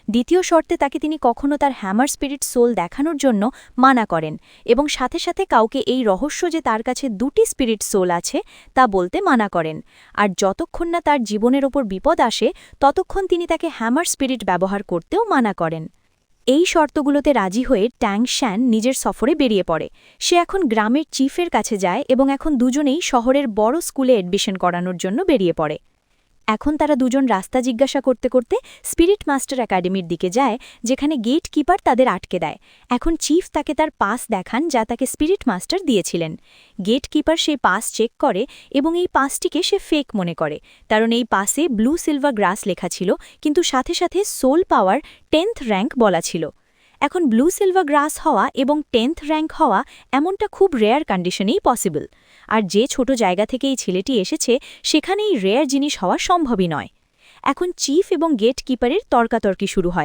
দ্বিতীয় শর্তে তাকে তিনি কখনো তার হ্যামার স্পিরিট সোল দেখানোর জন্য মানা করেন এবং সাথে সাথে কাউকে এই রহস্য যে তার কাছে 2টি স্পিরিট সোল আছে তা বলতে মানা করেন। আর যতক্ষণ না তার জীবনের ওপর বিপদ আসে ততক্ষণ তিনি তাকে হ্যামার স্পিরিট ব্যবহার করতেও মানা করেন। এই শর্তগুলোতে রাজি হয়ে ট্যাং শ্যান নিজের সফরে বেরিয়ে পড়ে। সে এখন গ্রামের চিফের কাছে যায় এবং এখন দুজনেই শহরের বড় স্কুলে অ্যাডমিশন করানোর জন্য বেরিয়ে পড়ে। এখন তারা দুজন রাস্তা জিজ্ঞাসা করতে করতে স্পিরিট মাস্টার একাডেমির দিকে যায়, যেখানে গেট কিপার তাদের আটকে দেয়। এখন চিফ তাকে তার পাস দেখান যা তাকে স্পিরিট মাস্টার দিয়েছিলেন। গেট কিপার সেই পাস চেক করে এবং এই পাসটিকে সে ফেক মনে করে, কারণ এই পাসে ব্লু সিলভার গ্রাস লেখা ছিল, কিন্তু সাথে সাথে সোল পাওয়ার 10th র্যাঙ্ক বলা ছিল। এখন ব্লু সিলভার গ্রাস হওয়া এবং 10th র্যাঙ্ক হওয়া এমনটা খুব রেয়ার কন্ডিশনেই পসিবল, আর যে ছোট জায়গা থেকে এই ছেলেটি এসেছে সেখানেই রেয়ার জিনিস হওয়া সম্ভবই নয়। এখন চিফ এবং গেট কিপারের তর্কাতর্কি শুরু হয়।